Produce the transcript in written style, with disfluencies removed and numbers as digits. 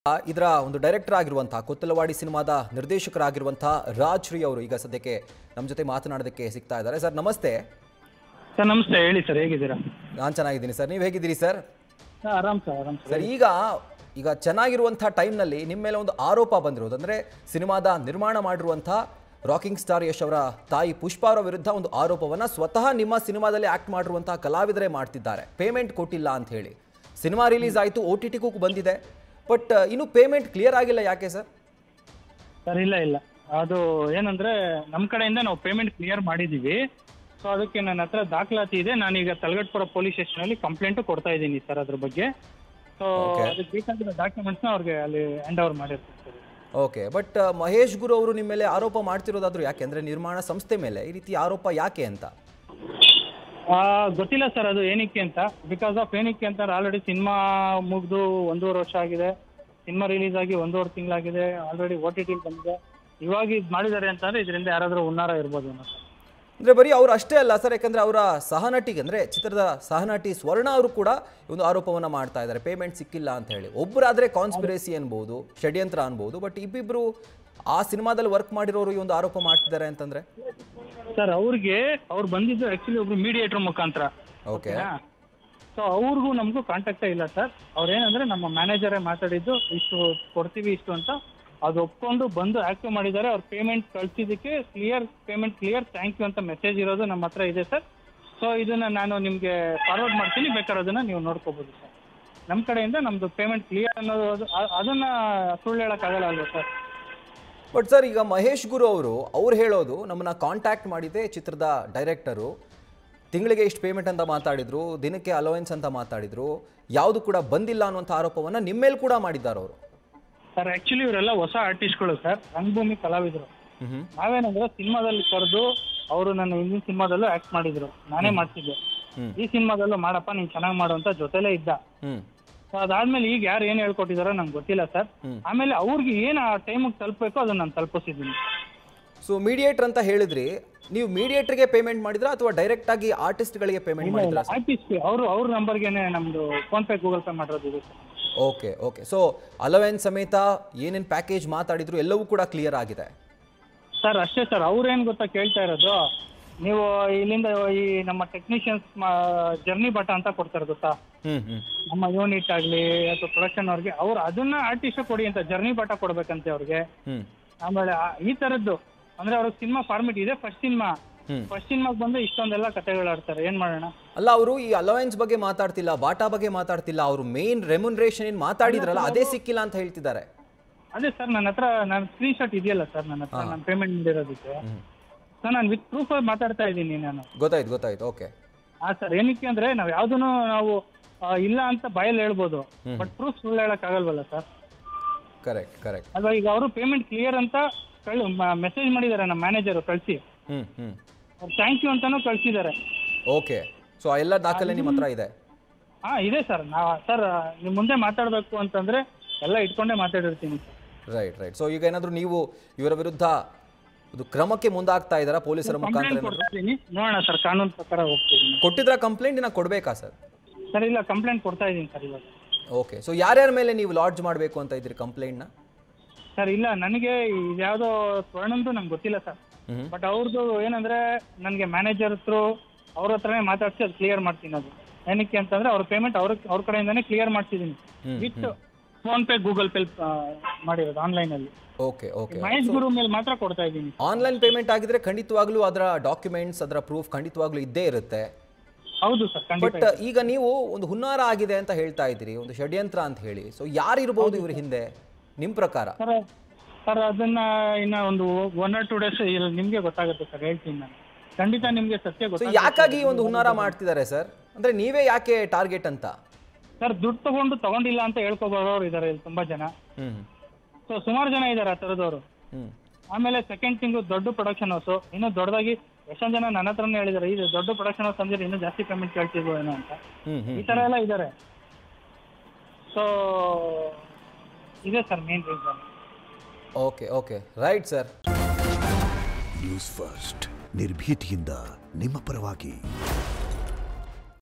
ಇದರ ಒಂದು ಡೈರೆಕ್ಟರ್ ಆಗಿರುವಂತ ಕೊತ್ತಲವಾಡಿ ಸಿನಿಮಾದ ನಿರ್ದೇಶಕರಾಗಿರುವಂತ ರಾಜ್ಶ್ರೀ ಅವರು ಈಗ ಸದ್ಯಕ್ಕೆ ನಮ್ಮ ಜೊತೆ ಮಾತನಾಡೋದಕ್ಕೆ ಸಿಗ್ತಾ ಇದ್ದಾರೆ. ಸರ್ ನಮಸ್ತೆ. ಸರ್ ನಮಸ್ತೆ, ಹೇಳಿ ಸರ್, ಹೇಗಿದ್ದೀರಾ? ನಾನು ಚೆನ್ನಾಗಿದ್ದೀನಿ ಸರ್, ನೀವು ಹೇಗಿದ್ದೀರಿ ಸರ್? ಆರಾಮ್ ಸರ್, ಆರಾಮ್ ಸರ್. ಈಗ ಚೆನ್ನಾಗಿರುವಂಥ ಟೈಮ್ನಲ್ಲಿ ನಿಮ್ಮ ಮೇಲೆ ಒಂದು ಆರೋಪ ಬಂದಿರೋದು ಅಂದರೆ ಸಿನಿಮಾದ ನಿರ್ಮಾಣ ಮಾಡಿರುವಂಥ ರಾಕಿಂಗ್ ಸ್ಟಾರ್ ಯಶ್ ಅವರ ತಾಯಿ ಪುಷ್ಪಾ ಅವರ ವಿರುದ್ಧ ಒಂದು ಆರೋಪವನ್ನು ಸ್ವತಃ ನಿಮ್ಮ ಸಿನಿಮಾದಲ್ಲಿ ಆ್ಯಕ್ಟ್ ಮಾಡಿರುವಂಥ ಕಲಾವಿದರೇ ಮಾಡ್ತಿದ್ದಾರೆ, ಪೇಮೆಂಟ್ ಕೊಟ್ಟಿಲ್ಲ ಅಂತ ಹೇಳಿ. ಸಿನಿಮಾ ರಿಲೀಸ್ ಆಯಿತು, OTTಗೂ ಬಂದಿದೆ, ಬಟ್ ಇನ್ನೂ ಪೇಮೆಂಟ್ ಕ್ಲಿಯರ್ ಆಗಿಲ್ಲ, ಯಾಕೆ ಸರ್? ಸರ್ ಇಲ್ಲ, ಅದು ಏನಂದ್ರೆ ನಮ್ಮ ಕಡೆಯಿಂದ ನಾವು ಪೇಮೆಂಟ್ ಕ್ಲಿಯರ್ ಮಾಡಿದ್ದೀವಿ. ಸೊ ಅದಕ್ಕೆ ನನ್ನ ಹತ್ರ ದಾಖಲಾತಿ ಇದೆ. ನಾನೀಗ ತಲಗಟ್ಪುರ ಪೊಲೀಸ್ ಸ್ಟೇಷನಲ್ಲಿ ಕಂಪ್ಲೇಂಟು ಕೊಡ್ತಾ ಇದ್ದೀನಿ ಸರ್ ಅದ್ರ ಬಗ್ಗೆ. ಸೊ ಅದಕ್ಕೆ ಬೇಕಾಗಿರೋ ಡಾಕ್ಯುಮೆಂಟ್ಸ್ನ ಅವ್ರಿಗೆ ಅಲ್ಲಿ ಹ್ಯಾಂಡ್ ಓವರ್ ಮಾಡಿರ್ತೀನಿ ಸರ್. ಓಕೆ, ಬಟ್ ಮಹೇಶ್ ಗುರು ಅವರು ನಿಮ್ಮ ಮೇಲೆ ಆರೋಪ ಮಾಡ್ತಿರೋದಾದ್ರು ಯಾಕೆ, ಅಂದರೆ ನಿರ್ಮಾಣ ಸಂಸ್ಥೆ ಮೇಲೆ ಈ ರೀತಿ ಆರೋಪ ಯಾಕೆ ಅಂತ? ಗೊತ್ತಿಲ್ಲ ಸರ್ ಅದು ಏನಕ್ಕೆ ಅಂತ. ಬಿಕಾಸ್ ಆಫ್ ಏನಕ್ಕೆ ಅಂತ ಆಲ್ರೆಡಿ ಸಿನಿಮಾ ಮುಗಿದು 1.5 ವರ್ಷ ಆಗಿದೆ, ಸಿನಿಮಾ ರಿಲೀಸ್ ಆಗಿ 1.5 ತಿಂಗಳಾಗಿದೆ, ಆಲ್ರೆಡಿ OTT ಬಂದಿದೆ. ಇವಾಗ ಇದು ಮಾಡಿದ್ದಾರೆ ಅಂತಂದ್ರೆ ಇದರಿಂದ ಯಾರಾದರೂ ಹುನ್ನಾರ ಇರ್ಬೋದು ಸರ್. ಅಂದರೆ ಬರೀ ಅವ್ರು ಅಷ್ಟೇ ಅಲ್ಲ ಸರ್, ಯಾಕಂದರೆ ಅವರ ಸಹನಟಿಗೆ ಅಂದರೆ ಚಿತ್ರದ ಸಹನಟಿ ಸ್ವರ್ಣ ಅವರು ಕೂಡ ಒಂದು ಆರೋಪವನ್ನು ಮಾಡ್ತಾ ಇದ್ದಾರೆ, ಪೇಮೆಂಟ್ ಸಿಕ್ಕಿಲ್ಲ ಅಂತ ಹೇಳಿ. ಒಬ್ಬರಾದರೆ ಕಾನ್ಸ್ಪಿರಸಿ ಅನ್ಬೋದು, ಷಡ್ಯಂತ್ರ ಅನ್ಬೋದು, ಬಟ್ ಇಬ್ಬಿಬ್ರು ಆ ಸಿನಿಮಾದಲ್ಲಿ ವರ್ಕ್ ಮಾಡಿರೋರು ಈ ಒಂದು ಆರೋಪ ಮಾಡ್ತಿದ್ದಾರೆ ಅಂತಂದ್ರೆ ಸರ್ ಅವ್ರು ಬಂದಿದ್ದು ಆಕ್ಚುಲಿ ಒಬ್ರು ಮೀಡಿಯೇಟರ್ ಮುಖಾಂತರ. ಓಕೆ, ಸೊ ಅವ್ರಿಗೂ ನಮಗೂ ಕಾಂಟ್ಯಾಕ್ಟೇ ಇಲ್ಲ ಸರ್. ಅವ್ರೇನಂದ್ರೆ ನಮ್ಮ ಮ್ಯಾನೇಜರೇ ಮಾತಾಡಿದ್ದು ಇಷ್ಟು ಕೊಡ್ತೀವಿ ಇಷ್ಟು ಅಂತ, ಅದು ಒಪ್ಕೊಂಡು ಬಂದು ಆಕ್ಟಿವ್ ಮಾಡಿದ್ದಾರೆ. ಅವ್ರ ಪೇಮೆಂಟ್ ಕಳ್ಸಿದ್ದಕ್ಕೆ ಪೇಮೆಂಟ್ ಕ್ಲಿಯರ್, ಥ್ಯಾಂಕ್ ಯು ಅಂತ ಮೆಸೇಜ್ ಇರೋದು ನಮ್ಮ ಹತ್ರ ಇದೆ ಸರ್. ಸೊ ಇದನ್ನ ನಾನು ನಿಮಗೆ ಫಾರ್ವರ್ಡ್ ಮಾಡ್ತೀನಿ, ಬೇಕಾದ್ರೆ ಅದನ್ನ ನೀವು ನೋಡ್ಕೋಬಹುದು ಸರ್. ನಮ್ಮ ಕಡೆಯಿಂದ ನಮ್ದು ಪೇಮೆಂಟ್ ಕ್ಲಿಯರ್ ಅನ್ನೋದು ಅದನ್ನ ಸುಳ್ಳು ಹೇಳಕ್ಕಾಗಲ್ಲ ಅಲ್ವಾ ಸರ್? ಬಟ್ ಸರ್, ಈಗ ಮಹೇಶ್ ಗುರು ಅವ್ರು ಹೇಳೋದು ನಮ್ಮನ್ನ ಕಾಂಟ್ಯಾಕ್ಟ್ ಮಾಡಿದೆ ಚಿತ್ರದ ಡೈರೆಕ್ಟರು, ತಿಂಗಳಿಗೆ ಇಷ್ಟು ಪೇಮೆಂಟ್ ಅಂತ ಮಾತಾಡಿದ್ರು, ದಿನಕ್ಕೆ ಅಲೋವೆನ್ಸ್ ಅಂತ ಮಾತಾಡಿದ್ರು, ಯಾವುದು ಕೂಡ ಬಂದಿಲ್ಲ ಅನ್ನುವಂಥ ಆರೋಪವನ್ನು ನಿಮ್ಮ ಮೇಲೆ ಕೂಡ ಮಾಡಿದ್ದಾರೆ ಅವರು. ಸರ್ ಆಕ್ಚುಲಿ ಇವರೆಲ್ಲ ಹೊಸ ಆರ್ಟಿಸ್ಟ್ಗಳು ಸರ್, ರಂಗಭೂಮಿ ಕಲಾವಿದರು. ನಾವೇನಂದ್ರೆ ಸಿನಿಮಾದಲ್ಲಿ ಕರೆದು ಅವರು ನನ್ನ ಹಿಂದಿನ ಸಿನಿಮಾದಲ್ಲೂ ಆಕ್ಟ್ ಮಾಡಿದ್ರು, ನಾನೇ ಮಾಡ್ತಿದ್ದೆ. ಈ ಸಿನಿಮಾದಲ್ಲೂ ಮಾಡಪ್ಪ ನೀನ್ ಚೆನ್ನಾಗಿ ಮಾಡುವಂತ ಜೊತೆಲೇ ಇದ್ದ. ಸೊ ಅದಾದ್ಮೇಲೆ ಈಗ ಯಾರು ಏನ್ ಹೇಳ್ಕೊಟ್ಟಿದಾರೋ ನಂಗೆ ಗೊತ್ತಿಲ್ಲ ಸರ್. ಆಮೇಲೆ ಅವ್ರಿಗೆ ಏನ್ ಆ ಟೈಮಿಗೆ ತಲುಪಬೇಕೋ ಅದನ್ನ ನಾನು ತಲುಪಿಸಿದ್ದೀನಿ. ಸೊ ಮೀಡಿಯೇಟರ್ ಅಂತ ಹೇಳಿದ್ರಿ, ನೀವು ಮೀಡಿಯೇಟರ್ಗೆ ಪೇಮೆಂಟ್ ಮಾಡಿದ್ರಾ ಅಥವಾ ಡೈರೆಕ್ಟ್ ಆಗಿ ಆರ್ಟಿಸ್ಟ್ಗಳಿಗೆ ಪೇಮೆಂಟ್ ಮಾಡಿದ್ರಾ? ಆರ್ಟಿಸ್ಟ್ ಅವ್ರ ನಂಬರ್ಗೆನೆ ನಮ್ದು ಫೋನ್ ಪೇ ಗೂಗಲ್ ಪೇ ಮಾಡಿರೋದು ಸರ್. ಓಕೆ. ಸೊ ಅಲವೆನ್ಸ್ ಸಮೇತ ಏನೇನು ಪ್ಯಾಕೇಜ್ ಮಾತಾಡಿದ್ರು ಎಲ್ಲವೂ ಕೂಡ ಕ್ಲಿಯರ್ ಆಗಿದೆ ಸರ್. ಅಷ್ಟೇ ಸರ್, ಅವ್ರೇನು ಗೊತ್ತಾ ಕೇಳ್ತಾ ಇರೋದು, ನೀವು ಇಲ್ಲಿಂದ ಈ ನಮ್ಮ ಟೆಕ್ನಿಷಿಯನ್ಸ್ ಜರ್ನಿ ಬಟ ಅಂತ ಕೊಡ್ತಾರೆ ಗೊತ್ತಾ, ನಮ್ಮ ಯೂನಿಟ್ ಆಗ್ಲಿ ಅಥವಾ ಪ್ರೊಡಕ್ಷನ್ ಅವ್ರಿಗೆ, ಅವ್ರು ಅದನ್ನ ಆರ್ಟಿಸ್ಟ್ ಕೊಡಿ ಅಂತ ಜರ್ನಿ ಬಟ ಕೊಡ್ಬೇಕಂತೆ ಅವ್ರಿಗೆ. ಆಮೇಲೆ ಈ ತರದ್ದು ಅಂದ್ರೆ ಅವ್ರಿಗೆ ಸಿನಿಮಾ ಫಾರ್ಮೆಟ್ ಇದೆ. ಫಸ್ಟ್ ಸಿನಿಮಾಗೆ ಬಂದು ಇಷ್ಟೊಂದೆಲ್ಲ ಕಥೆಗಳು ಆಡ್ತಾರೆ, ಏನ್ ಮಾಡೋಣ? ಅಲ್ಲ, ಅವರು ಈ ಅಲವೆನ್ಸ್ ಬಗ್ಗೆ ಮಾತಾಡ್ತಿಲ್ಲ, ಬಾಟಾ ಬಗ್ಗೆ ಮಾತಾಡ್ತಿಲ್ಲ, ಅವರು ಮೇನ್ ರೆಮ್ಯುನರೇಷನ್ ಏನ್ ಮಾತಾಡಿದ್ರಲ್ಲ ಅದೇ ಸಿಕ್ಕಿಲ್ಲ ಅಂತ ಹೇಳ್ತಿದ್ದಾರೆ. ಅದೇ ಸರ್, ನನ್ನ ಹತ್ರ ಸ್ಕ್ರೀನ್ ಶಾಟ್ ಇದೆಯಲ್ಲ ಸರ್, ನನ್ನ ಹತ್ರ ನಾನು ಪೇಮೆಂಟ್ ಮಾಡಿರೋದಕ್ಕೆ ಸರ್, ನಾನು ವಿತ್ ಪ್ರೂಫ್ ಮಾತಾಡ್ತಾ ಇದ್ದೀನಿ ನಾನು. ಗೊತ್ತಾಯ್ತು. ಓಕೆ. ಸರ್, ಏನಕ್ಕೆ ಅಂದ್ರೆ ನಾವು ಯಾವ್ದನ್ನು ನಾವು ಇಲ್ಲ ಅಂತ ಬಾಯಲ್ಲಿ ಹೇಳ್ಬೋದು, ಬಟ್ ಪ್ರೂಫ್ ಸುಳ್ಳು ಹೇಳಕ್ ಆಗಲ್ವಲ್ಲ ಸರ್. ಕರೆಕ್ಟ್ ಅಲ್ವಾ? ಈಗ ಅವರು ಪೇಮೆಂಟ್ ಕ್ಲಿಯರ್ ಅಂತ ಮೆಸೇಜ್ ಮಾಡಿದ್ದಾರೆ ನಮ್ಮ ಮ್ಯಾನೇಜರ್, ಕಳಿಸಿ ಥ್ಯಾಂಕ್ ಯು ಅಂತಾನು ಕಳ್ಸಿದ್ದಾರೆ. ಓಕೆ. ಸೊ ಎಲ್ಲ ದಾಖಲೆ ನಿಮ್ಮ ಹತ್ರ ಇದೆ? ಇದೆ ಸರ್. ಸರ್ ನಿಮ್ ಮುಂದೆ ಮಾತಾಡ್ಬೇಕು ಅಂತಂದ್ರೆ ಎಲ್ಲ ಇಟ್ಕೊಂಡೇ ಮಾತಾಡಿರ್ತೀನಿ ಸರ್. ರೈಟ್. ಸೊ ಈಗ ಏನಾದ್ರು ನೀವು ಇವರ ವಿರುದ್ಧ ಇದು ಕ್ರಮಕ್ಕೆ ಮುಂದಾಗ್ತಾ ಇದ್ದಾರಾ ಪೊಲೀಸರ ಮುಖಾಂತರ? ನೋಡೋಣ ಸರ್, ಕಾನೂನು ಪ್ರಕಾರ ಹೋಗ್ತೀನಿ. ಕೊಟ್ಟಿದ್ರ ಕಂಪ್ಲೇಂಟ್ ಇನ್ನ ಕೊಡ್ಬೇಕಾ ಸರ್? ಸರ್ ಇಲ್ಲ, ಕಂಪ್ಲೇಂಟ್ ಕೊಡ್ತಾ ಇದ್ದೀನಿ ಸರ್ ಇವಾಗ. ಓಕೆ. ಸೊ ಯಾರ್ಯಾರ ಮೇಲೆ ನೀವು ಲಾಡ್ಜ್ ಮಾಡಬೇಕು ಅಂತ ಇದ್ರಿ ಕಂಪ್ಲೇಂಟ್ನ? ಸರ್ ಇಲ್ಲ, ನನಗೆ ಇದ್ಯಾವುದೋ ಸ್ವರ್ಣಂದು ನಂಗೆ ಗೊತ್ತಿಲ್ಲ ಸರ್. ಬಟ್ ಅವ್ರದ್ದು ಏನಂದ್ರೆ ನನಗೆ ಮ್ಯಾನೇಜರ್ ಅವ್ರ ಹತ್ರನೇ ಮಾತಾಡ್ಸಿ ಅದು ಕ್ಲಿಯರ್ ಮಾಡ್ತೀನಿ. ಅದು ಏನಕ್ಕೆ ಅಂತಂದ್ರೆ ಅವ್ರ ಪೇಮೆಂಟ್ ಅವ್ರ ಕಡೆಯಿಂದಾನೇ ಕ್ಲಿಯರ್ ಮಾಡ್ತಿದ್ದೀನಿ, with phone pay Google pay ಮಾಡಿರೋದು ಆನ್ಲೈನ್ ಅಲ್ಲಿ. ಓಕೆ. ಮಹೇಶ್ ಗುರು ಮೇಲೆ ಮಾತ್ರ ಕೊಡ್ತಾ ಇದ್ದೀನಿ. ಆನ್ಲೈನ್ ಪೇಮೆಂಟ್ ಆಗಿದ್ರೆ ಖಂಡಿತವಾಗ್ಲೂ ಅದರ ಡಾಕ್ಯುಮೆಂಟ್ಸ್, ಅದರ ಪ್ರೂಫ್ ಖಂಡಿತವಾಗ್ಲೂ ಇದ್ದೇ ಇರುತ್ತೆ. ಹೌದು ಸರ್. ಬಟ್ ಈಗ ನೀವು ಒಂದು ಹುನ್ನಾರ ಆಗಿದೆ ಅಂತ ಹೇಳ್ತಾ ಇದ್ದೀರಿ, ಒಂದು ಷಡ್ಯಂತ್ರ ಅಂತ ಹೇಳಿ. ಸೊ ಯಾರಿರ್ಬೋದು ಇವ್ರ ಹಿಂದೆ ನಿಮ್ ಪ್ರಕಾರ? ಸರ್ ಅದನ್ನ ಇನ್ನ ಒಂದು 1 or 2 days ನಿಮ್ಗೆ ಗೊತ್ತಾಗುತ್ತೆ ಸರ್, ಹೇಳ್ತೀನಿ ನಾನು. ಖಂಡಿತ ನಿಮ್ಗೆ ಸತ್ಯ ಗೊತ್ತಾಗುತ್ತೆ. ಯಾಕಾಗಿ ಒಂದು ಹುನ್ನಾರ ಮಾಡ್ತಿದ್ದಾರೆ ಸರ್? ಅಂದ್ರೆ ನೀವೇ ಯಾಕೆ ಟಾರ್ಗೆಟ್ ಅಂತ? ಸರ್ ದುಡ್ಡು ತಗೊಂಡಿಲ್ಲ ಅಂತ ಹೇಳ್ಕೊಬರೋರು ಇದಾರೆ ಇಲ್ಲಿ ತುಂಬಾ ಜನ. ಸೊ ಸುಮಾರು ಜನ ಇದಾರೆ ಆ ತರದವರು. ಆಮೇಲೆ ಸೆಕೆಂಡ್ ತಿಂಗು ದೊಡ್ಡ ಪ್ರೊಡಕ್ಷನ್ ಹೌಸ್, ಇನ್ನೂ ದೊಡ್ಡದಾಗಿ ಎಷ್ಟೊಂದು ಜನ ನನ್ನ ಹತ್ರನೇ ಹೇಳಿದಾರೆ, ಇದು ದೊಡ್ಡ ಪ್ರೊಡಕ್ಷನ್ ಹೌಸ್ ಅಂದ್ರೆ ಇನ್ನೂ ಜಾಸ್ತಿ ಪೇಮೆಂಟ್ ಕೇಳ್ತಿದ್ವು ಏನೋ ಅಂತ. ಈ ತರ ಎಲ್ಲ ಇದಾರೆ. ಸೊ ಇದೆ sir main reason. Okay. Right sir. News first, ನಿರ್ಭೀತಿಯಿಂದ ನಿಮ್ಮ ಪರವಾಗಿ.